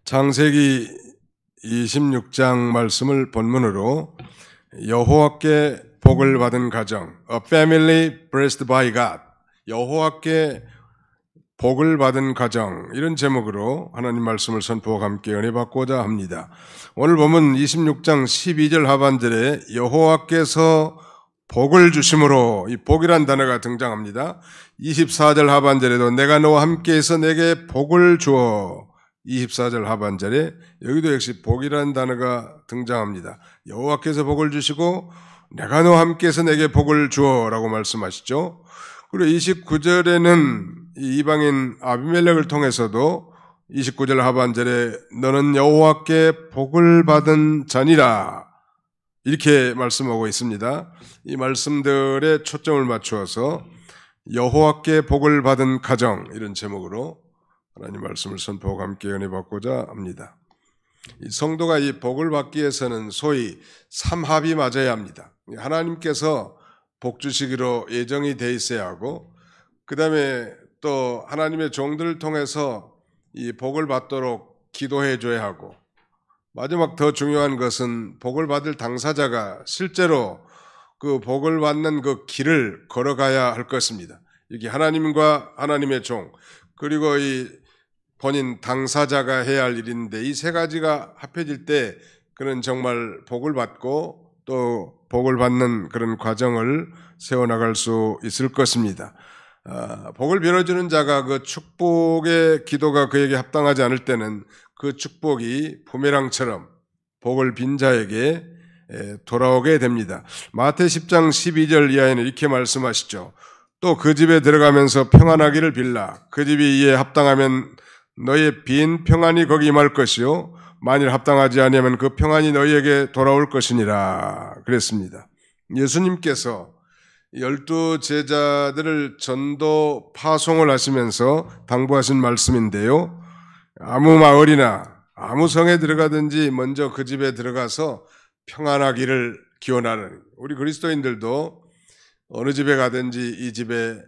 창세기 26장 말씀을 본문으로 여호와께 복을 받은 가정, A family blessed by God, 여호와께 복을 받은 가정, 이런 제목으로 하나님 말씀을 선포하고 함께 은혜 받고자 합니다. 오늘 보면 26장 12절 하반절에 여호와께서 복을 주심으로, 이 복이란 단어가 등장합니다. 24절 하반절에도 내가 너와 함께해서 내게 복을 주어, 24절 하반절에 여기도 역시 복이라는 단어가 등장합니다. 여호와께서 복을 주시고 내가 너와 함께해서 내게 복을 주어 라고 말씀하시죠. 그리고 29절에는 이방인 아비멜렉을 통해서도 29절 하반절에 너는 여호와께 복을 받은 자니라 이렇게 말씀하고 있습니다. 이 말씀들에 초점을 맞추어서 여호와께 복을 받은 가정, 이런 제목으로 하나님 말씀을 선포하고 함께 은혜 받고자 합니다. 이 성도가 이 복을 받기 위해서는 소위 삼합이 맞아야 합니다. 하나님께서 복 주시기로 예정이 돼 있어야 하고, 그 다음에 또 하나님의 종들을 통해서 이 복을 받도록 기도해 줘야 하고, 마지막 더 중요한 것은 복을 받을 당사자가 실제로 그 복을 받는 그 길을 걸어가야 할 것입니다. 이게 하나님과 하나님의 종, 그리고 이 본인 당사자가 해야 할 일인데, 이 세 가지가 합해질 때 그는 정말 복을 받고 또 복을 받는 그런 과정을 세워나갈 수 있을 것입니다. 복을 빌어주는 자가 그 축복의 기도가 그에게 합당하지 않을 때는 그 축복이 부메랑처럼 복을 빈 자에게 돌아오게 됩니다. 마태 10장 12절 이하에는 이렇게 말씀하시죠. 또 그 집에 들어가면서 평안하기를 빌라. 그 집이 이에 합당하면 너의 빈 평안이 거기 임할 것이요 만일 합당하지 아니하면 그 평안이 너희에게 돌아올 것이니라 그랬습니다. 예수님께서 12 제자들을 전도 파송을 하시면서 당부하신 말씀인데요, 아무 마을이나 아무 성에 들어가든지 먼저 그 집에 들어가서 평안하기를 기원하는, 우리 그리스도인들도 어느 집에 가든지 이 집에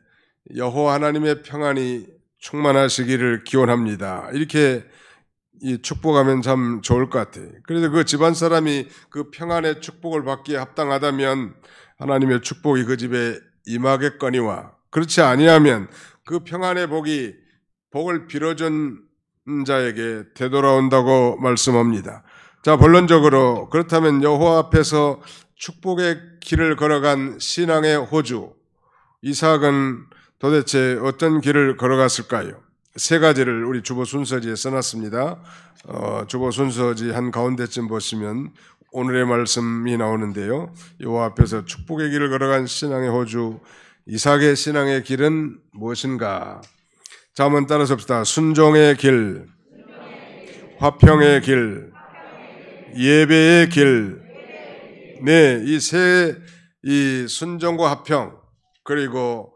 여호와 하나님의 평안이 충만하시기를 기원합니다. 이렇게 이 축복하면 참 좋을 것 같아요. 그래서 그 집안 사람이 그 평안의 축복을 받기에 합당하다면 하나님의 축복이 그 집에 임하겠거니와, 그렇지 아니하면 그 평안의 복이 복을 빌어준 자에게 되돌아온다고 말씀합니다. 자, 본론적으로 그렇다면 여호와 앞에서 축복의 길을 걸어간 신앙의 호주 이삭은 도대체 어떤 길을 걸어갔을까요? 세 가지를 우리 주보 순서지에 써놨습니다. 주보 순서지 한 가운데쯤 보시면 오늘의 말씀이 나오는데요, 여호와 앞에서 축복의 길을 걸어간 신앙의 호주 이삭의 신앙의 길은 무엇인가? 자, 한번 따라서 봅시다. 순종의 길, 화평의 길, 예배의 길. 네, 이 순종과 화평, 그리고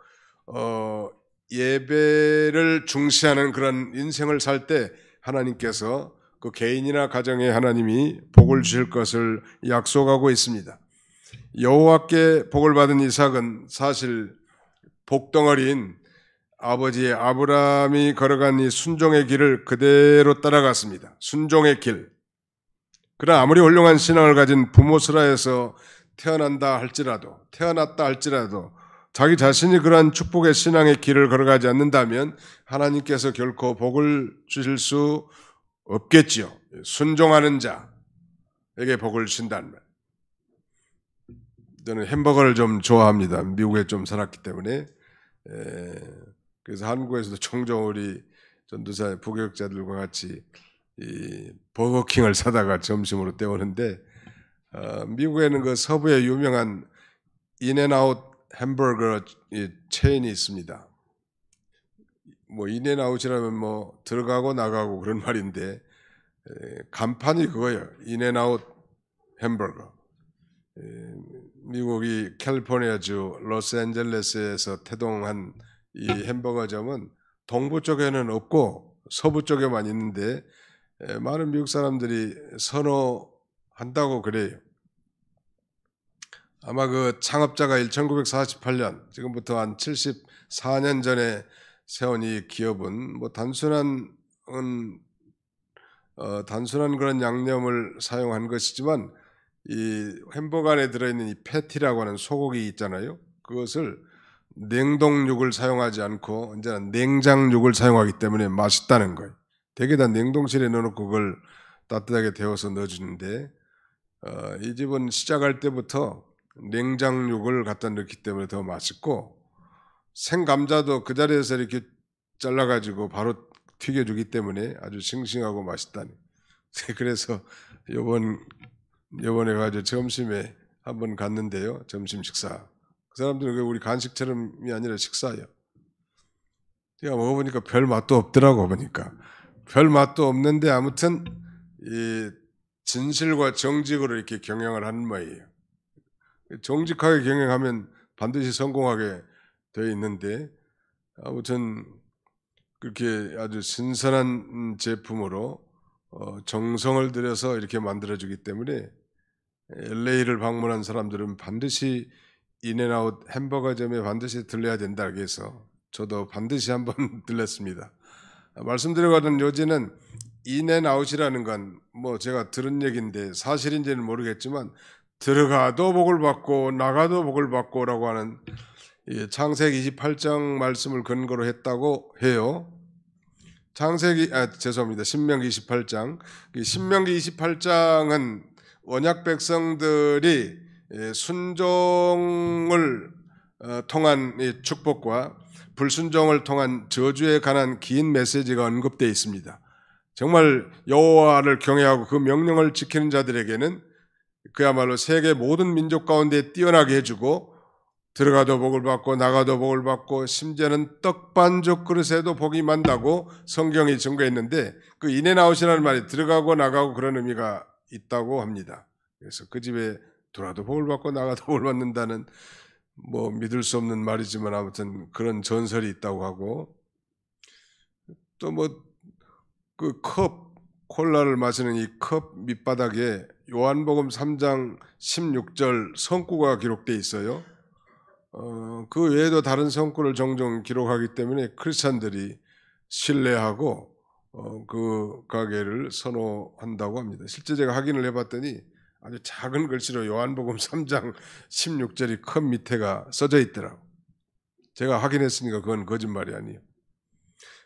예배를 중시하는 그런 인생을 살 때 하나님께서 그 개인이나 가정에 하나님이 복을 주실 것을 약속하고 있습니다. 여호와께 복을 받은 이삭은 사실 복덩어리인 아버지의 아브라함이 걸어간 이 순종의 길을 그대로 따라갔습니다. 순종의 길. 그러나 아무리 훌륭한 신앙을 가진 부모스라 해서 태어났다 할지라도 자기 자신이 그러한 축복의 신앙의 길을 걸어가지 않는다면 하나님께서 결코 복을 주실 수 없겠지요. 순종하는 자에게 복을 주신다는 말. 저는 햄버거를 좀 좋아합니다. 미국에 좀 살았기 때문에. 그래서 한국에서도 종종 우리 전도사 부교육자들과 같이 이 버거킹을 사다가 점심으로 때우는데, 미국에는 그 서부에 유명한 인앤아웃 햄버거 체인이 있습니다. 뭐 인앤아웃이라면 뭐 들어가고 나가고 그런 말인데, 간판이 그거예요. 인앤아웃 햄버거. 미국이 캘리포니아주 로스앤젤레스에서 태동한 이 햄버거점은 동부 쪽에는 없고 서부 쪽에만 있는데 많은 미국 사람들이 선호한다고 그래요. 아마 그 창업자가 1948년, 지금부터 한 74년 전에 세운 이 기업은 뭐 단순한 단순한 그런 양념을 사용한 것이지만 이 햄버거 안에 들어있는 이 패티라고 하는 소고기 있잖아요. 그것을 냉동육을 사용하지 않고 이제는 냉장육을 사용하기 때문에 맛있다는 거예요. 대개 다 냉동실에 넣어놓고 그걸 따뜻하게 데워서 넣어주는데 이 집은 시작할 때부터 냉장육을 갖다 넣기 때문에 더 맛있고 생감자도 그 자리에서 이렇게 잘라가지고 바로 튀겨주기 때문에 아주 싱싱하고 맛있다니. 그래서 요번에 가지고 점심에 한번 갔는데요. 점심 식사. 그 사람들은 우리 간식처럼이 아니라 식사예요. 제가 먹어보니까 별 맛도 없더라고 보니까. 별 맛도 없는데 아무튼 이 진실과 정직으로 이렇게 경영을 하는 모양이에요. 정직하게 경영하면 반드시 성공하게 되어 있는데 아무튼 그렇게 아주 신선한 제품으로 정성을 들여서 이렇게 만들어주기 때문에 LA를 방문한 사람들은 반드시 인앤아웃 햄버거점에 반드시 들려야 된다 해서 저도 반드시 한번 들렸습니다. 말씀드려가던 요지는 인앤아웃이라는 건 뭐 제가 들은 얘기인데 사실인지는 모르겠지만 들어가도 복을 받고 나가도 복을 받고라고 하는 창세기 28장 말씀을 근거로 했다고 해요. 신명기 28장. 신명기 28장은 언약 백성들이 순종을 통한 축복과 불순종을 통한 저주에 관한 긴 메시지가 언급되어 있습니다. 정말 여호와를 경외하고 그 명령을 지키는 자들에게는 그야말로 세계 모든 민족 가운데 뛰어나게 해주고 들어가도 복을 받고 나가도 복을 받고 심지어는 떡반죽 그릇에도 복이 많다고 성경이 증거했는데 그 인앤아웃이라는 말이 들어가고 나가고 그런 의미가 있다고 합니다. 그래서 그 집에 들어가도 복을 받고 나가도 복을 받는다는 뭐 믿을 수 없는 말이지만 아무튼 그런 전설이 있다고 하고 또 뭐 그 콜라를 마시는 이 컵 밑바닥에 요한복음 3장 16절 성구가 기록되어 있어요. 그 외에도 다른 성구를 종종 기록하기 때문에 크리스찬들이 신뢰하고 그 가게를 선호한다고 합니다. 실제 제가 확인을 해봤더니 아주 작은 글씨로 요한복음 3장 16절이 컵 밑에가 써져 있더라고요. 제가 확인했으니까 그건 거짓말이 아니에요.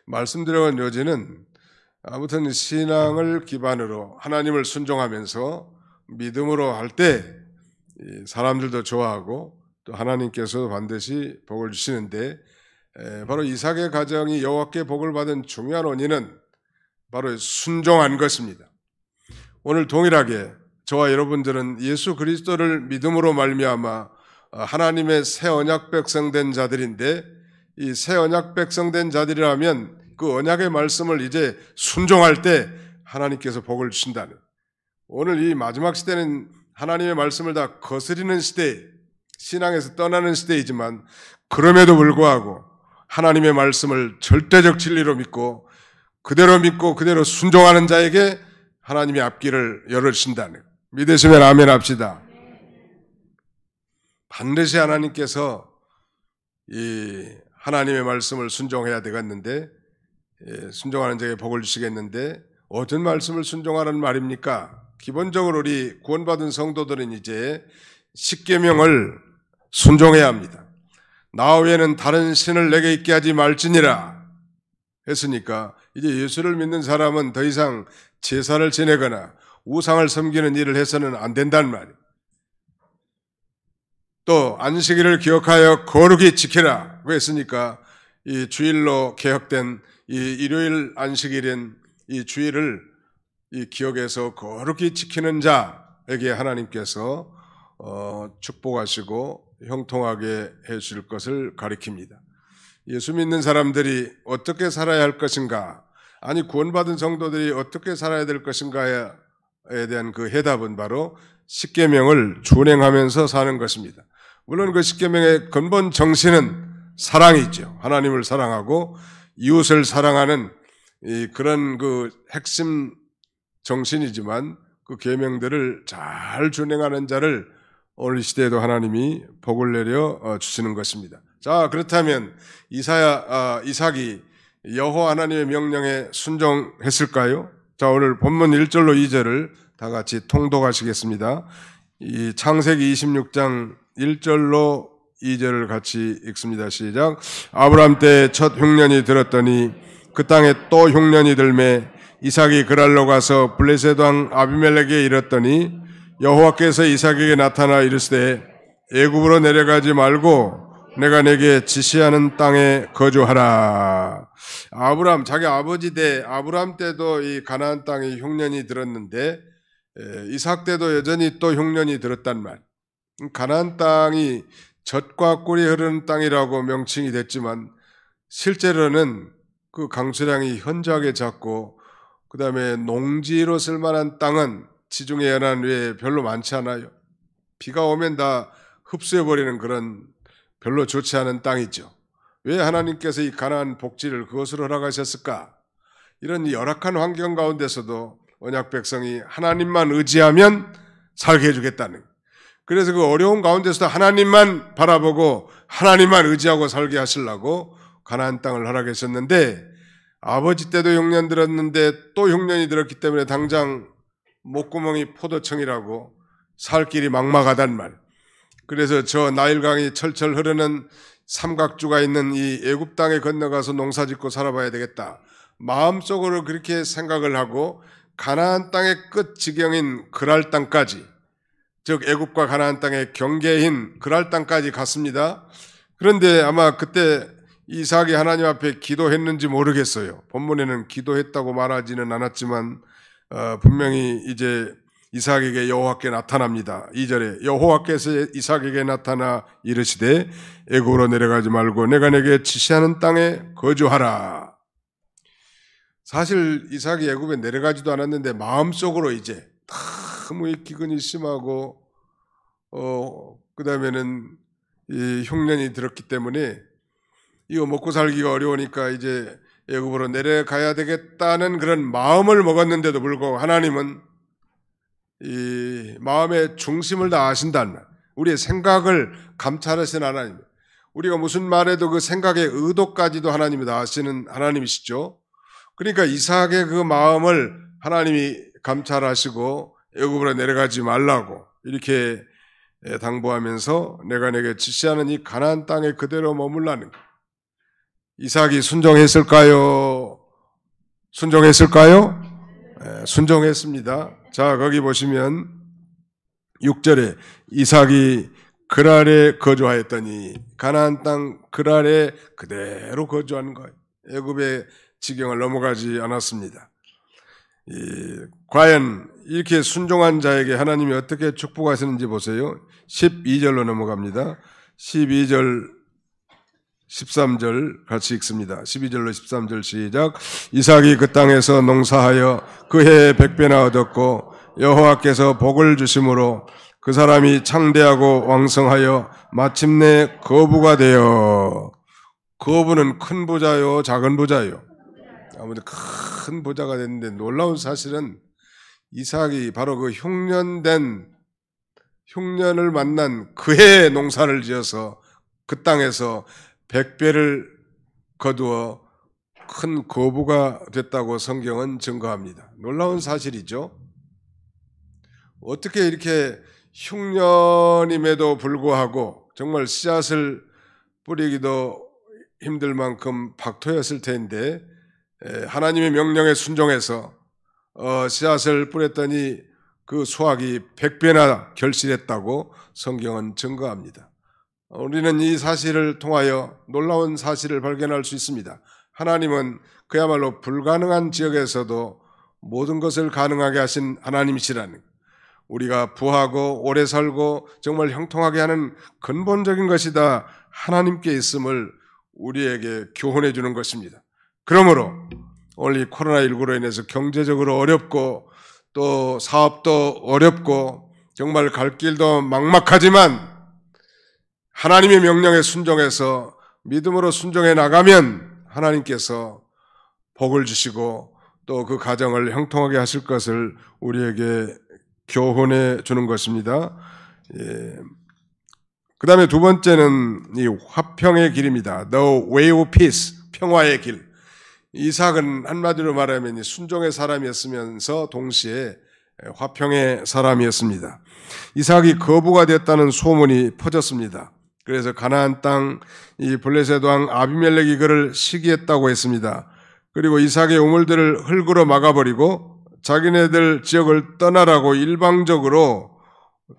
말씀드려온 요지는 아무튼 신앙을 기반으로 하나님을 순종하면서 믿음으로 할 때 사람들도 좋아하고 또 하나님께서도 반드시 복을 주시는데 바로 이삭의 가정이 여호와께 복을 받은 중요한 원인은 바로 순종한 것입니다. 오늘 동일하게 저와 여러분들은 예수 그리스도를 믿음으로 말미암아 하나님의 새 언약 백성 된 자들인데 이 새 언약 백성 된 자들이라면 그 언약의 말씀을 이제 순종할 때 하나님께서 복을 주신다는, 오늘 이 마지막 시대는 하나님의 말씀을 다 거스리는 시대, 신앙에서 떠나는 시대이지만 그럼에도 불구하고 하나님의 말씀을 절대적 진리로 믿고 그대로 순종하는 자에게 하나님의 앞길을 열어주신다는, 믿으시면 아멘 합시다. 반드시 하나님께서 이 하나님의 말씀을 순종해야 되겠는데, 순종하는 자에게 복을 주시겠는데 어떤 말씀을 순종하라는 말입니까? 기본적으로 우리 구원받은 성도들은 이제 십계명을 순종해야 합니다. 나 외에는 다른 신을 내게 있게 하지 말지니라 했으니까 이제 예수를 믿는 사람은 더 이상 제사를 지내거나 우상을 섬기는 일을 해서는 안 된다는 말이에요. 또 안식일을 기억하여 거룩히 지키라 했으니까 이 주일로 개혁된 이 일요일 안식일인 이 주일을 이 기억해서 거룩히 지키는 자에게 하나님께서 축복하시고 형통하게 해주실 것을 가리킵니다. 예수 믿는 사람들이 어떻게 살아야 할 것인가, 아니 구원받은 성도들이 어떻게 살아야 될 것인가에 대한 그 해답은 바로 십계명을 준행하면서 사는 것입니다. 물론 그 십계명의 근본 정신은 사랑이죠. 하나님을 사랑하고 이웃을 사랑하는 그런 그 핵심 정신이지만 그 계명들을 잘 준행하는 자를 오늘 시대에도 하나님이 복을 내려 주시는 것입니다. 자, 그렇다면 이삭이 여호와 하나님의 명령에 순종했을까요? 자, 오늘 본문 1절로 2절을 다 같이 통독하시겠습니다. 이 창세기 26장 1절로 2절을 같이 읽습니다. 시작. 아브람 때 첫 흉년이 들었더니 그 땅에 또 흉년이 들매 이삭이 그랄로 가서 블레셋 왕 아비멜렉에 이르렀더니 여호와께서 이삭에게 나타나 이르시되 애굽으로 내려가지 말고 내가 내게 지시하는 땅에 거주하라. 아브람, 자기 아버지 때 아브람 때도 이 가나안 땅에 흉년이 들었는데 이삭 때도 여전히 또 흉년이 들었단 말. 가나안 땅이 젖과 꿀이 흐르는 땅이라고 명칭이 됐지만 실제로는 그 강수량이 현저하게 작고 그 다음에 농지로 쓸만한 땅은 지중해 연안 위에 별로 많지 않아요. 비가 오면 다 흡수해버리는 그런 별로 좋지 않은 땅이죠. 왜 하나님께서 이 가나안 복지를 그것으로 허락하셨을까? 이런 열악한 환경 가운데서도 언약 백성이 하나님만 의지하면 살게 해주겠다는. 그래서 그 어려운 가운데서도 하나님만 바라보고 하나님만 의지하고 살게 하시려고 가나안 땅을 허락하셨는데 아버지 때도 흉년 들었는데 또 흉년이 들었기 때문에 당장 목구멍이 포도청이라고 살 길이 막막하단 말. 그래서 저 나일강이 철철 흐르는 삼각주가 있는 이 애굽 땅에 건너가서 농사짓고 살아봐야 되겠다. 마음속으로 그렇게 생각을 하고 가나안 땅의 끝 지경인 그랄 땅까지, 즉 애굽과 가나안 땅의 경계인 그랄 땅까지 갔습니다. 그런데 아마 그때 이삭이 하나님 앞에 기도했는지 모르겠어요. 본문에는 기도했다고 말하지는 않았지만 분명히 이제 이삭에게 여호와께 나타납니다. 2절에 여호와께서 이삭에게 나타나 이르시되 애굽으로 내려가지 말고 내가 내게 지시하는 땅에 거주하라. 사실 이삭이 애굽에 내려가지도 않았는데 마음속으로 이제 너무 기근이 심하고 그 다음에는 이 흉년이 들었기 때문에 이거 먹고 살기가 어려우니까 이제 애굽으로 내려가야 되겠다는 그런 마음을 먹었는데도 불구하고 하나님은 이 마음의 중심을 다 아신다는 말. 우리의 생각을 감찰하시는 하나님. 우리가 무슨 말해도 그 생각의 의도까지도 하나님이 다 아시는 하나님이시죠. 그러니까 이삭의 그 마음을 하나님이 감찰하시고 애굽으로 내려가지 말라고 이렇게 당부하면서 내가 내게 지시하는 이 가나안 땅에 그대로 머물라는 것. 이삭이 순종했을까요? 순종했을까요? 순종했습니다. 자, 거기 보시면 6절에 이삭이 그랄에 거주하였더니 가나안 땅 그랄에 그대로 거주하는 거예요. 애굽의 지경을 넘어가지 않았습니다. 과연 이렇게 순종한 자에게 하나님이 어떻게 축복하시는지 보세요. 12절로 넘어갑니다. 12절 13절 같이 읽습니다. 12절로 13절 시작. 이삭이 그 땅에서 농사하여 그 해에 100배나 얻었고 여호와께서 복을 주심으로 그 사람이 창대하고 왕성하여 마침내 거부가 되어. 거부는 큰 부자요 작은 부자요? 아무튼 큰 부자가 됐는데 놀라운 사실은 이삭이 바로 그 흉년을 만난 그 해에 농사를 지어서 그 땅에서 100배를 거두어 큰 거부가 됐다고 성경은 증거합니다. 놀라운 사실이죠. 어떻게 이렇게 흉년임에도 불구하고 정말 씨앗을 뿌리기도 힘들 만큼 박토였을 텐데 하나님의 명령에 순종해서 씨앗을 뿌렸더니 그 수확이 100배나 결실했다고 성경은 증거합니다. 우리는 이 사실을 통하여 놀라운 사실을 발견할 수 있습니다. 하나님은 그야말로 불가능한 지역에서도 모든 것을 가능하게 하신 하나님이시라는, 우리가 부하고 오래 살고 정말 형통하게 하는 근본적인 것이 다 하나님께 있음을 우리에게 교훈해 주는 것입니다. 그러므로 오늘 이 코로나19로 인해서 경제적으로 어렵고 또 사업도 어렵고 정말 갈 길도 막막하지만 하나님의 명령에 순종해서 믿음으로 순종해 나가면 하나님께서 복을 주시고 또 그 가정을 형통하게 하실 것을 우리에게 교훈해 주는 것입니다. 그 다음에 두 번째는 이 화평의 길입니다. The way of peace, 평화의 길. 이삭은 한마디로 말하면 순종의 사람이었으면서 동시에 화평의 사람이었습니다. 이삭이 거부가 됐다는 소문이 퍼졌습니다. 그래서 가나안 땅 이 블레셋 왕 아비멜렉이 그를 시기했다고 했습니다. 그리고 이삭의 우물들을 흙으로 막아버리고 자기네들 지역을 떠나라고 일방적으로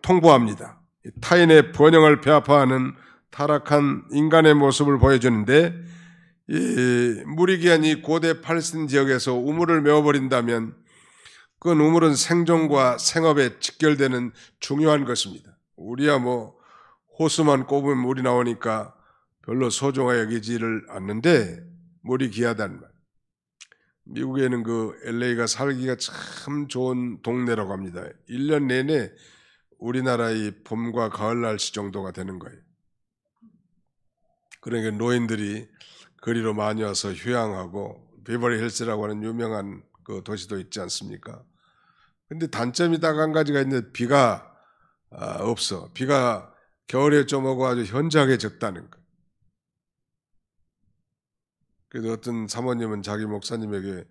통보합니다. 타인의 번영을 배아파하는 타락한 인간의 모습을 보여주는데, 무리기한 이 고대 팔스틴 지역에서 우물을 메워버린다면 그 우물은 생존과 생업에 직결되는 중요한 것입니다. 우리야 호수만 꼽으면 물이 나오니까 별로 소중하게 여기지를 않는데 물이 귀하다는 말. 미국에는 그 LA가 살기가 참 좋은 동네라고 합니다. 1년 내내 우리나라의 봄과 가을 날씨 정도가 되는 거예요. 그러니까 노인들이 거리로 많이 와서 휴양하고, 비버리 힐스라고 하는 유명한 그 도시도 있지 않습니까? 근데 단점이 딱 한 가지가 있는데 비가 없어. 비가 겨울에 좀 오고 아주 현저하게 적다는 거예요. 그래도 어떤 사모님은 자기 목사님에게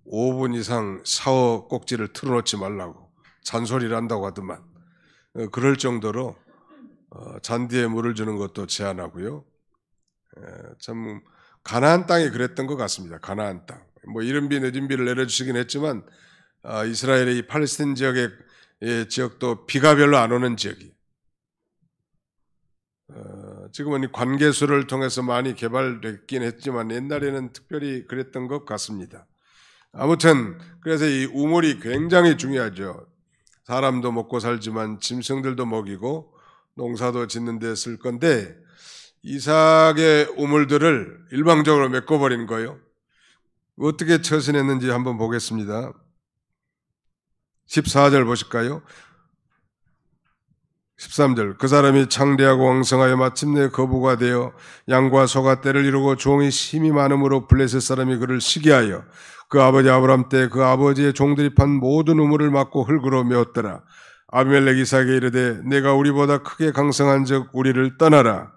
5분 이상 샤워 꼭지를 틀어놓지 말라고 잔소리를 한다고 하더만. 그럴 정도로 잔디에 물을 주는 것도 제한하고요. 참 가나안 땅이 그랬던 것 같습니다. 가나안 땅. 이른 비 늦은 비를 내려주시긴 했지만 이스라엘의 이 팔레스틴 지역의 지역도 비가 별로 안 오는 지역이. 지금은 관계수를 통해서 많이 개발됐긴 했지만 옛날에는 특별히 그랬던 것 같습니다. 아무튼 그래서 이 우물이 굉장히 중요하죠. 사람도 먹고 살지만 짐승들도 먹이고 농사도 짓는 데 쓸 건데, 이삭의 우물들을 일방적으로 메꿔버린 거예요. 어떻게 처신했는지 한번 보겠습니다. 14절 보실까요? 13절, 그 사람이 창대하고 왕성하여 마침내 거부가 되어 양과 소가 떼를 이루고 종이 심이 많음으로 블레셋 사람이 그를 시기하여 그 아버지 아브람 때 그 아버지의 종들이 판 모든 우물을 막고 흙으로 메웠더라. 아비멜렉 이삭에게 이르되 내가 우리보다 크게 강성한 적 우리를 떠나라.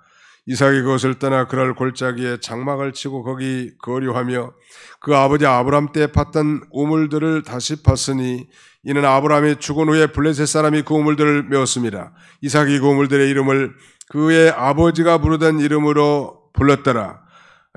이삭이 그것을 떠나 그랄 골짜기에 장막을 치고 거기 거류하며 그 아버지 아브람 때 팠던 우물들을 다시 팠으니 이는 아브람이 죽은 후에 블레셋 사람이 그 우물들을 메웠습니다. 이삭이 그 우물들의 이름을 그의 아버지가 부르던 이름으로 불렀더라.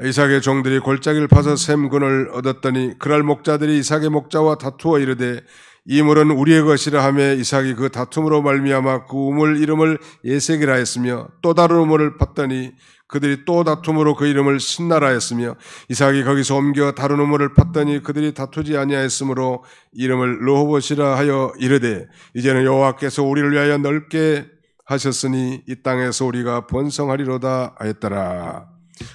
이삭의 종들이 골짜기를 파서 샘근을 얻었더니 그랄 목자들이 이삭의 목자와 다투어 이르되 이 물은 우리의 것이라 하며 이삭이 그 다툼으로 말미암아 그 우물 이름을 에색이라 했으며 또 다른 우물을 팠더니 그들이 또 다툼으로 그 이름을 신나라 했으며 이삭이 거기서 옮겨 다른 우물을 팠더니 그들이 다투지 아니하였으므로 이름을 르호봇이라 하여 이르되 이제는 여호와께서 우리를 위하여 넓게 하셨으니 이 땅에서 우리가 번성하리로다 하였더라.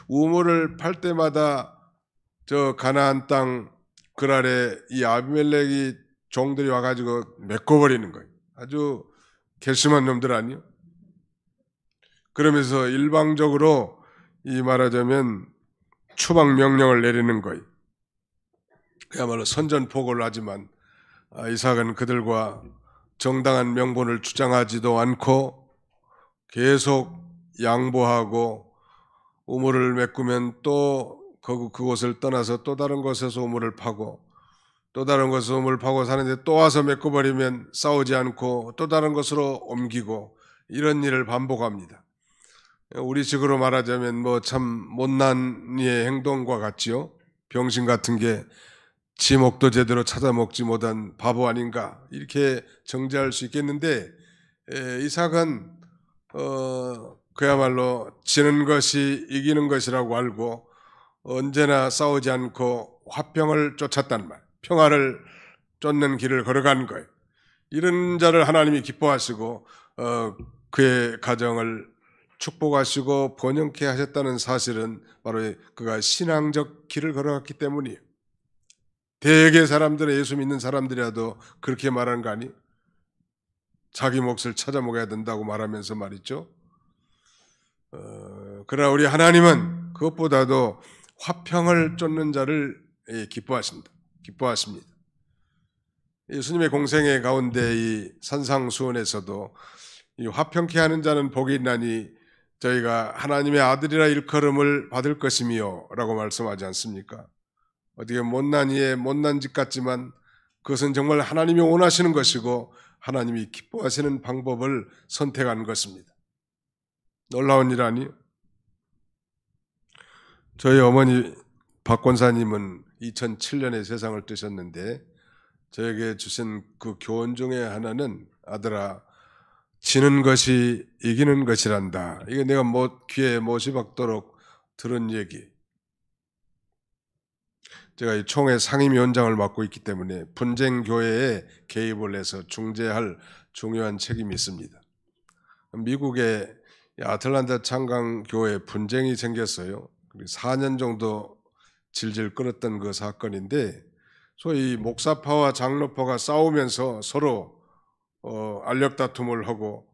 우물을 팔 때마다 저 가나안 땅 그랄에 이 아비멜렉이 종들이 와가지고 메꿔버리는 거예요. 아주 괘씸한 놈들 아니요? 그러면서 일방적으로 이 말하자면 추방 명령을 내리는 거예요. 그야말로 선전포고를 하지만 이삭은 그들과 정당한 명분을 주장하지도 않고 계속 양보하고 우물을 메꾸면 또 그곳을 떠나서 또 다른 곳에서 우물을 파고 또 다른 곳에서 우물을 파고 사는데 또 와서 메꿔버리면 싸우지 않고 또 다른 곳으로 옮기고 이런 일을 반복합니다. 우리식으로 말하자면 참 못난 이의 행동과 같지요. 병신 같은 게 지 목도 제대로 찾아 먹지 못한 바보 아닌가 이렇게 정죄할 수 있겠는데, 이삭은 그야말로 지는 것이 이기는 것이라고 알고 언제나 싸우지 않고 화평을 쫓았단 말, 평화를 쫓는 길을 걸어간 거예요. 이런 자를 하나님이 기뻐하시고 그의 가정을 축복하시고 번영케 하셨다는 사실은 바로 그가 신앙적 길을 걸어갔기 때문이에요. 대개 사람들은, 예수 믿는 사람들이라도 그렇게 말하는 거 아니? 자기 몫을 찾아 먹어야 된다고 말하면서 말이죠. 그러나 우리 하나님은 그것보다도 화평을 쫓는 자를 기뻐하십니다. 예수님의 공생애 가운데 이 산상수훈에서도 이 화평케 하는 자는 복이 있나니 저희가 하나님의 아들이라 일컬음을 받을 것이며 라고 말씀하지 않습니까? 어떻게 못난 이의 못난 짓 같지만 그것은 정말 하나님이 원하시는 것이고 하나님이 기뻐하시는 방법을 선택한 것입니다. 놀라운 일 아니에요? 저희 어머니 박 권사님은 2007년에 세상을 뜨셨는데 저에게 주신 그 교훈 중에 하나는 아들아, 지는 것이 이기는 것이란다. 이게 내가 귀에 못이 박도록 들은 얘기. 제가 이 총회 상임위원장을 맡고 있기 때문에 분쟁 교회에 개입을 해서 중재할 중요한 책임이 있습니다. 미국의 아틀란타 창강 교회에 분쟁이 생겼어요. 4년 정도 질질 끌었던 그 사건인데 소위 목사파와 장로파가 싸우면서 서로 알력 다툼을 하고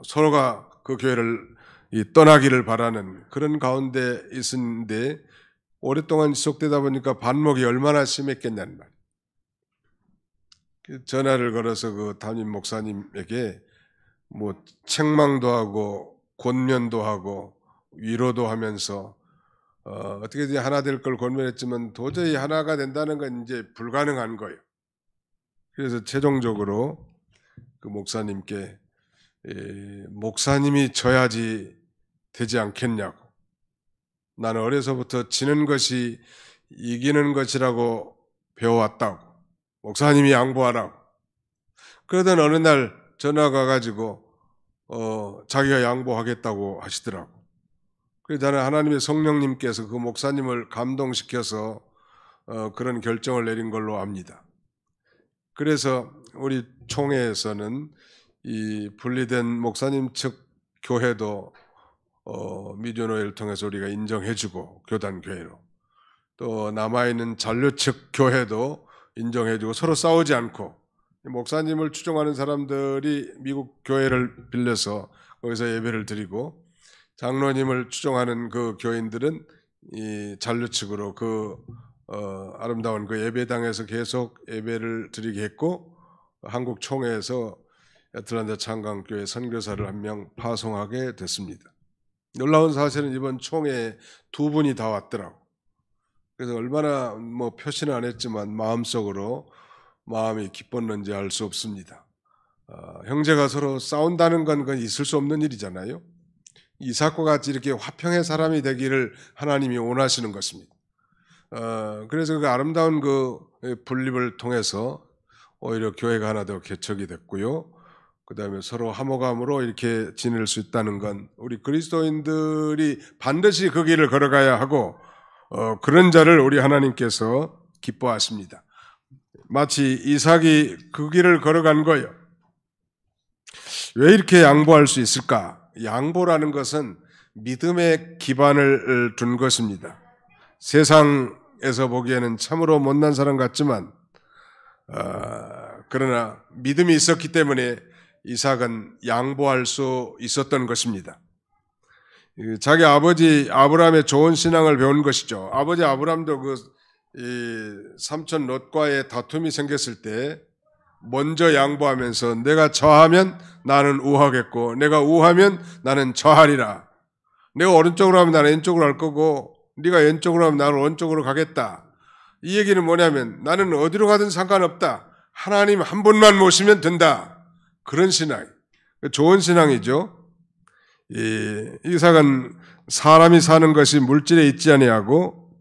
서로가 그 교회를 떠나기를 바라는 그런 가운데 있었는데 오랫동안 지속되다 보니까 반목이 얼마나 심했겠냐는 말이에요. 전화를 걸어서 그 담임 목사님에게 책망도 하고 권면도 하고 위로도 하면서 어떻게든 하나 될 걸 권면했지만 도저히 하나가 된다는 건 이제 불가능한 거예요. 그래서 최종적으로 그 목사님께 목사님이 져야지 되지 않겠냐고. 나는 어려서부터 지는 것이 이기는 것이라고 배워왔다고. 목사님이 양보하라고. 그러던 어느 날 전화가 가지고 자기가 양보하겠다고 하시더라고. 그래서 저는 하나님의 성령님께서 그 목사님을 감동시켜서 그런 결정을 내린 걸로 압니다. 그래서 우리 총회에서는 이 분리된 목사님 측 교회도 미주노회를 통해서 우리가 인정해주고 교단교회로 또 남아있는 잔류 측 교회도 인정해주고 서로 싸우지 않고 목사님을 추종하는 사람들이 미국 교회를 빌려서 거기서 예배를 드리고 장로님을 추종하는 그 교인들은 이 잔류 측으로 아름다운 그 예배당에서 계속 예배를 드리게 했고 한국 총회에서 애틀란타 창강교회 선교사를 한 명 파송하게 됐습니다. 놀라운 사실은 이번 총회에 2분이 다 왔더라고. 그래서 얼마나 표시는 안 했지만 마음속으로 마음이 기뻤는지 알 수 없습니다. 형제가 서로 싸운다는 건 그건 있을 수 없는 일이잖아요. 이삭과 같이 이렇게 화평의 사람이 되기를 하나님이 원하시는 것입니다. 그래서 그 아름다운 그 분립을 통해서 오히려 교회가 하나 더 개척이 됐고요. 그 다음에 서로 화목함으로 이렇게 지낼 수 있다는 건 우리 그리스도인들이 반드시 그 길을 걸어가야 하고 그런 자를 우리 하나님께서 기뻐하십니다. 마치 이삭이 그 길을 걸어간 거예요. 왜 이렇게 양보할 수 있을까? 양보라는 것은 믿음의 기반을 둔 것입니다. 세상에서 보기에는 참으로 못난 사람 같지만 그러나 믿음이 있었기 때문에 이삭은 양보할 수 있었던 것입니다. 자기 아버지 아브라함의 좋은 신앙을 배운 것이죠. 아버지 아브라함도 삼촌 롯과의 다툼이 생겼을 때 먼저 양보하면서 내가 저하면 나는 우하겠고 내가 우하면 나는 저하리라. 내가 오른쪽으로 하면 나는 왼쪽으로 할 거고 네가 왼쪽으로 하면 나는 오른쪽으로 가겠다. 이 얘기는 뭐냐면 나는 어디로 가든 상관없다. 하나님 한 분만 모시면 된다. 그런 신앙, 좋은 신앙이죠. 이삭은 사람이 사는 것이 물질에 있지 아니하고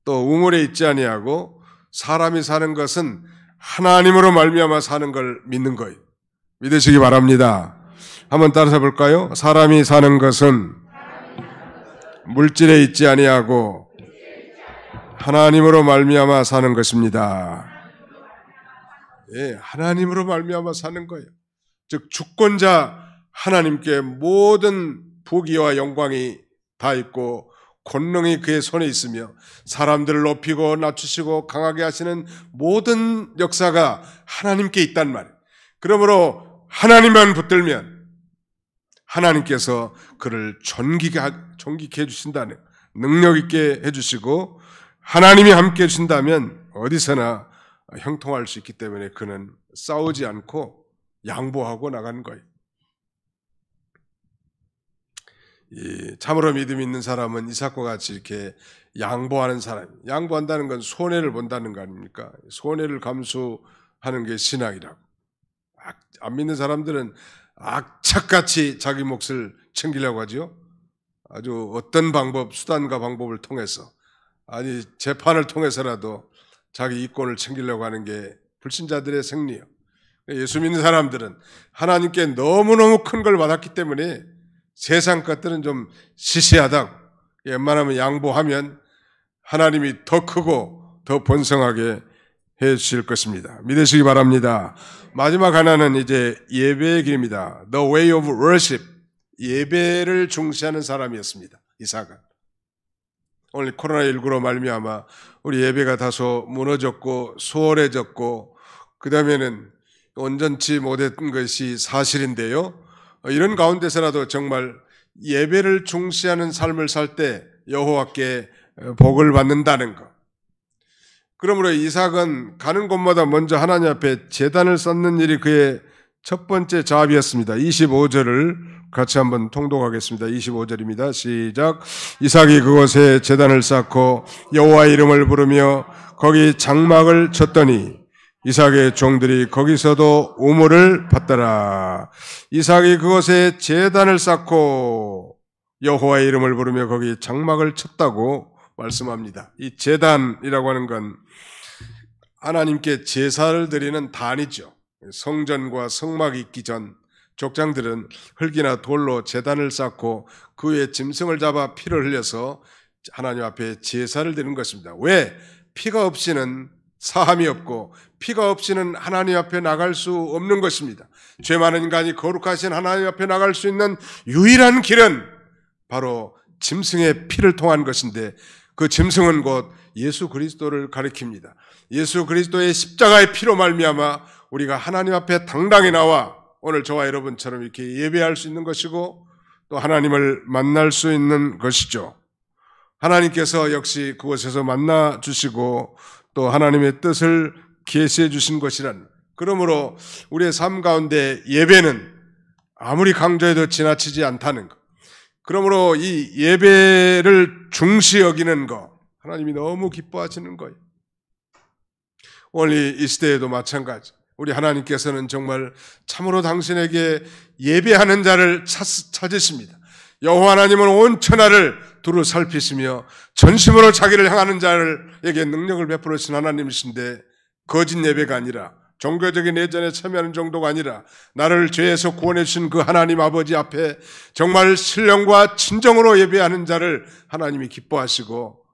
또 우물에 있지 아니하고 사람이 사는 것은 하나님으로 말미암아 사는 걸 믿는 거예요. 믿으시기 바랍니다. 한번 따라서 볼까요? 사람이 사는 것은 물질에 있지 아니하고 하나님으로 말미암아 사는 것입니다. 예, 하나님으로 말미암아 사는 거예요. 즉 주권자 하나님께 모든 부귀와 영광이 다 있고 권능이 그의 손에 있으며 사람들을 높이고 낮추시고 강하게 하시는 모든 역사가 하나님께 있단 말이에요. 그러므로 하나님만 붙들면 하나님께서 그를 존귀케 해주신다는 능력 있게 해주시고 하나님이 함께 해주신다면 어디서나 형통할 수 있기 때문에 그는 싸우지 않고 양보하고 나간 거예요. 참으로 믿음 있는 사람은 이삭과 같이 이렇게 양보하는 사람, 양보한다는 건 손해를 본다는 거 아닙니까? 손해를 감수하는 게 신앙이라고. 안 믿는 사람들은 악착같이 자기 몫을 챙기려고 하죠. 아주 어떤 방법, 수단과 방법을 통해서, 아니 재판을 통해서라도 자기 이권을 챙기려고 하는 게 불신자들의 생리예요. 예수 믿는 사람들은 하나님께 너무너무 큰 걸 받았기 때문에 세상 것들은 좀 시시하다고, 웬만하면 양보하면 하나님이 더 크고 더 번성하게 해 주실 것입니다. 믿으시기 바랍니다. 마지막 하나는 이제 예배의 길입니다. The way of worship. 예배를 중시하는 사람이었습니다. 이삭은. 오늘 코로나19로 말미암아 우리 예배가 다소 무너졌고 수월해졌고 그 다음에는 온전치 못했던 것이 사실인데요. 이런 가운데서라도 정말 예배를 중시하는 삶을 살 때 여호와께 복을 받는다는 것. 그러므로 이삭은 가는 곳마다 먼저 하나님 앞에 제단을 쌓는 일이 그의 첫 번째 작업이었습니다. 25절을 같이 한번 통독하겠습니다. 25절입니다. 시작. 이삭이 그곳에 제단을 쌓고 여호와의 이름을 부르며 거기 장막을 쳤더니 이삭의 종들이 거기서도 우물을 받더라. 이삭이 그곳에 제단을 쌓고 여호와의 이름을 부르며 거기 장막을 쳤다고 말씀합니다. 이 제단이라고 하는 건 하나님께 제사를 드리는 단이죠. 성전과 성막이 있기 전 족장들은 흙이나 돌로 제단을 쌓고 그 위에 짐승을 잡아 피를 흘려서 하나님 앞에 제사를 드리는 것입니다. 왜? 피가 없이는 사함이 없고 피가 없이는 하나님 앞에 나갈 수 없는 것입니다. 죄 많은 인간이 거룩하신 하나님 앞에 나갈 수 있는 유일한 길은 바로 짐승의 피를 통한 것인데 그 짐승은 곧 예수 그리스도를 가리킵니다. 예수 그리스도의 십자가의 피로 말미암아 우리가 하나님 앞에 당당히 나와 오늘 저와 여러분처럼 이렇게 예배할 수 있는 것이고 또 하나님을 만날 수 있는 것이죠. 하나님께서 역시 그곳에서 만나 주시고 또 하나님의 뜻을 계시해 주신 것이란, 그러므로 우리의 삶 가운데 예배는 아무리 강조해도 지나치지 않다는 것. 그러므로 이 예배를 중시 여기는 것, 하나님이 너무 기뻐하시는 거예요. 오늘 이 시대에도 마찬가지. 우리 하나님께서는 정말 참으로 당신에게 예배하는 자를 찾으십니다. 여호와 하나님은 온 천하를 두루 살피시며 전심으로 자기를 향하는 자에게 능력을 베풀으신 하나님이신데, 거짓 예배가 아니라 종교적인 예전에 참여하는 정도가 아니라 나를 죄에서 구원해 주신 그 하나님 아버지 앞에 정말 신령과 진정으로 예배하는 자를 하나님이 기뻐하시고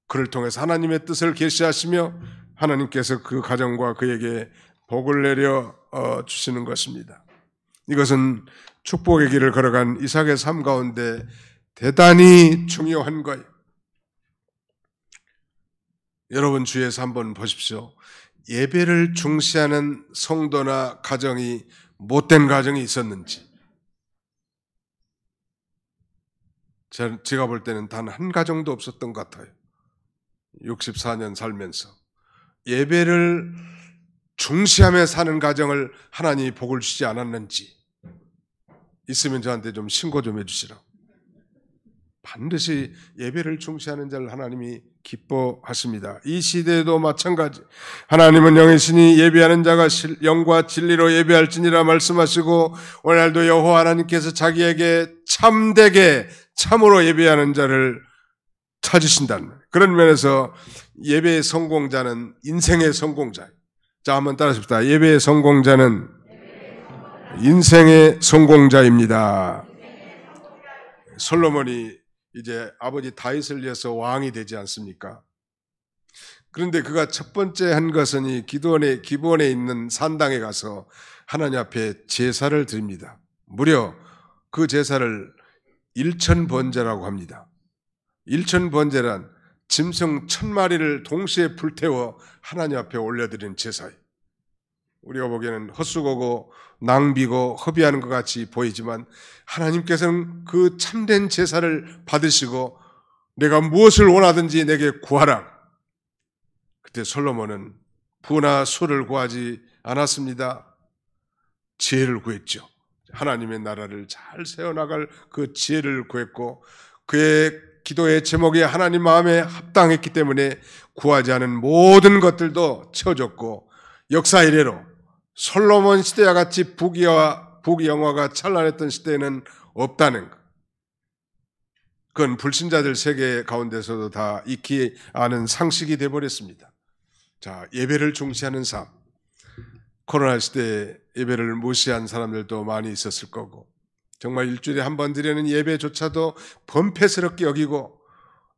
그를 통해서 하나님의 뜻을 계시하시며 하나님께서 그 가정과 그에게 복을 내려 주시는 것입니다. 이것은 축복의 길을 걸어간 이삭의 삶 가운데 대단히 중요한 거예요. 여러분 주위에서 한번 보십시오. 예배를 중시하는 성도나 가정이 못된 가정이 있었는지. 제가 볼 때는 단 한 가정도 없었던 것 같아요. 64년 살면서 예배를 중시하며 사는 가정을 하나님이 복을 주지 않았는지 있으면 저한테 좀 신고 좀 해주시라고. 반드시 예배를 중시하는 자를 하나님이 기뻐하십니다. 이 시대에도 마찬가지. 하나님은 영이시니 예배하는 자가 영과 진리로 예배할지니라 말씀하시고 오늘날도 여호와 하나님께서 자기에게 참되게 참으로 예배하는 자를 찾으신다는 거예요. 그런 면에서 예배의 성공자는 인생의 성공자예요. 자, 한번 따라하십시다. 예배의 성공자는 인생의 성공자입니다. 솔로몬이 이제 아버지 다윗을 위해서 왕이 되지 않습니까? 그런데 그가 첫 번째 한 것은 이 기브온에 있는 산당에 가서 하나님 앞에 제사를 드립니다. 무려 그 제사를 일천번제라고 합니다. 일천번제란 짐승 1000마리를 동시에 불태워 하나님 앞에 올려드리는 제사예요. 우리가 보기에는 헛수고고 낭비고 허비하는 것 같이 보이지만 하나님께서는 그 참된 제사를 받으시고 내가 무엇을 원하든지 내게 구하라. 그때 솔로몬은 부나 술을 구하지 않았습니다. 지혜를 구했죠. 하나님의 나라를 잘 세워나갈 그 지혜를 구했고, 그의 기도의 제목이 하나님 마음에 합당했기 때문에 구하지 않은 모든 것들도 채워졌고, 역사 이래로 솔로몬 시대와 같이 부귀영화가 찬란했던 시대에는 없다는 것. 그건 불신자들 세계 가운데서도 다 익히 아는 상식이 되어버렸습니다. 자, 예배를 중시하는 삶. 코로나 시대에 예배를 무시한 사람들도 많이 있었을 거고, 정말 일주일에 한 번 드리는 예배조차도 번패스럽게 여기고,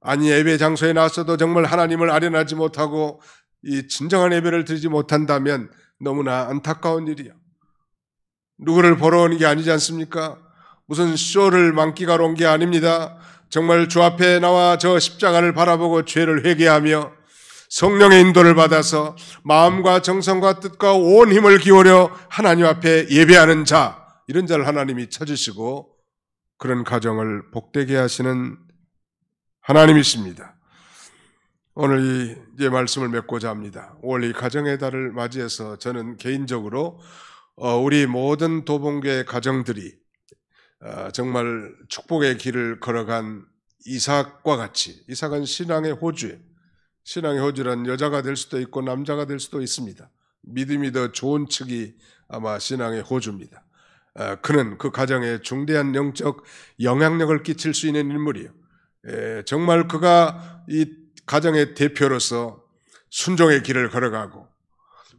아니 예배 장소에 나왔어도 정말 하나님을 아련하지 못하고 이 진정한 예배를 드리지 못한다면 너무나 안타까운 일이야. 누구를 보러 오는 게 아니지 않습니까? 무슨 쇼를 만끽하러 온 게 아닙니다. 정말 주 앞에 나와 저 십자가를 바라보고 죄를 회개하며 성령의 인도를 받아서 마음과 정성과 뜻과 온 힘을 기울여 하나님 앞에 예배하는 자, 이런 자를 하나님이 찾으시고 그런 가정을 복되게 하시는 하나님이십니다. 오늘 이 말씀을 맺고자 합니다. 5월 이 가정의 달을 맞이해서 저는 개인적으로 우리 모든 도봉교회 가정들이 정말 축복의 길을 걸어간 이삭과 같이, 이삭은 신앙의 호주예요. 신앙의 호주란 여자가 될 수도 있고 남자가 될 수도 있습니다. 믿음이 더 좋은 측이 아마 신앙의 호주입니다. 그는 그 가정에 중대한 영적 영향력을 끼칠 수 있는 인물이에요. 정말 그가 이 가정의 대표로서 순종의 길을 걸어가고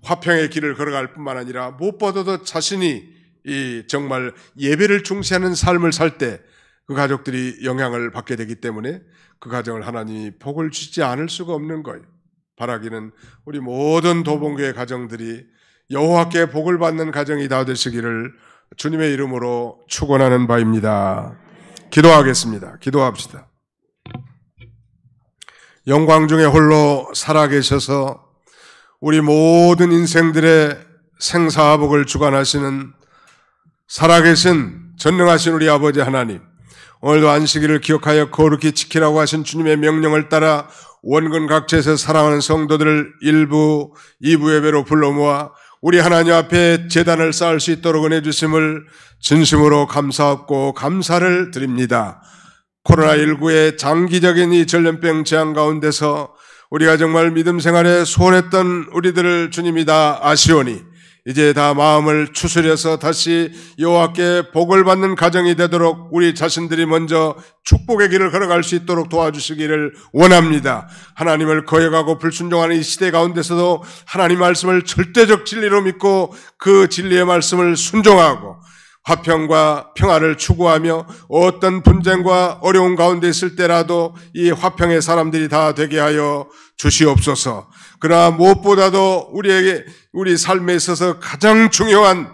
화평의 길을 걸어갈 뿐만 아니라 무엇보다도 자신이 이 정말 예배를 중시하는 삶을 살 때 그 가족들이 영향을 받게 되기 때문에 그 가정을 하나님이 복을 주지 않을 수가 없는 거예요. 바라기는 우리 모든 도봉교회 가정들이 여호와께 복을 받는 가정이 다 되시기를 주님의 이름으로 축원하는 바입니다. 기도하겠습니다. 기도합시다. 영광 중에 홀로 살아계셔서 우리 모든 인생들의 생사복을 주관하시는 살아계신 전능하신 우리 아버지 하나님, 오늘도 안식일을 기억하여 거룩히 지키라고 하신 주님의 명령을 따라 원근 각처에서 사랑하는 성도들을 1부, 2부 예배로 불러 모아 우리 하나님 앞에 제단을 쌓을 수 있도록 은혜 주심을 진심으로 감사하고 감사를 드립니다. 코로나19의 장기적인 이 전염병 재앙 가운데서 우리가 정말 믿음 생활에 소홀했던 우리들을 주님이 다 아시오니 이제 다 마음을 추스려서 다시 여호와께 복을 받는 가정이 되도록 우리 자신들이 먼저 축복의 길을 걸어갈 수 있도록 도와주시기를 원합니다. 하나님을 거역하고 불순종하는 이 시대 가운데서도 하나님 말씀을 절대적 진리로 믿고 그 진리의 말씀을 순종하고 화평과 평화를 추구하며 어떤 분쟁과 어려운 가운데 있을 때라도 이 화평의 사람들이 다 되게 하여 주시옵소서. 그러나 무엇보다도 우리 삶에 있어서 가장 중요한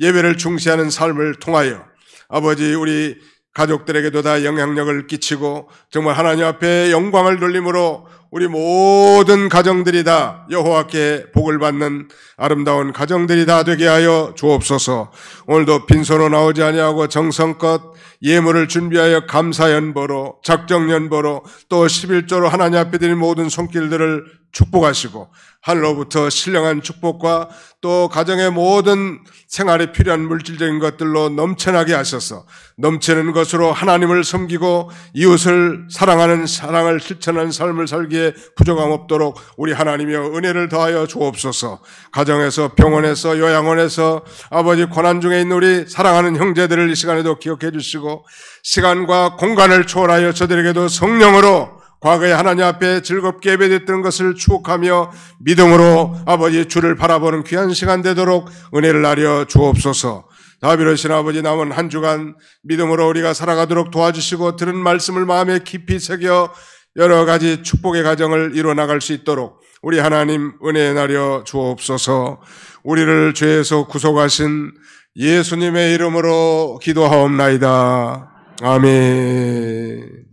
예배를 중시하는 삶을 통하여 아버지 우리 가족들에게도 다 영향력을 끼치고 정말 하나님 앞에 영광을 돌림으로 우리 모든 가정들이 다 여호와께 복을 받는 아름다운 가정들이 다 되게 하여 주옵소서. 오늘도 빈손으로 나오지 아니하고 정성껏 예물을 준비하여 감사연보로 작정연보로 또 11조로 하나님 앞에 드린 모든 손길들을 축복하시고 하늘로부터 신령한 축복과 또 가정의 모든 생활에 필요한 물질적인 것들로 넘쳐나게 하셔서 넘치는 것으로 하나님을 섬기고 이웃을 사랑하는 사랑을 실천하는 삶을 살기에 부족함 없도록 우리 하나님이여 은혜를 더하여 주옵소서. 가정에서 병원에서 요양원에서 아버지 고난 중에 있는 우리 사랑하는 형제들을 이 시간에도 기억해 주시고 시간과 공간을 초월하여 저들에게도 성령으로 과거에 하나님 앞에 즐겁게 예배드렸던 것을 추억하며 믿음으로 아버지 주를 바라보는 귀한 시간 되도록 은혜를 나려 주옵소서. 다비로신 아버지 남은 한 주간 믿음으로 우리가 살아가도록 도와주시고 들은 말씀을 마음에 깊이 새겨 여러 가지 축복의 가정을 이뤄나갈 수 있도록 우리 하나님 은혜 나려 주옵소서. 우리를 죄에서 구속하신 예수님의 이름으로 기도하옵나이다. 아멘.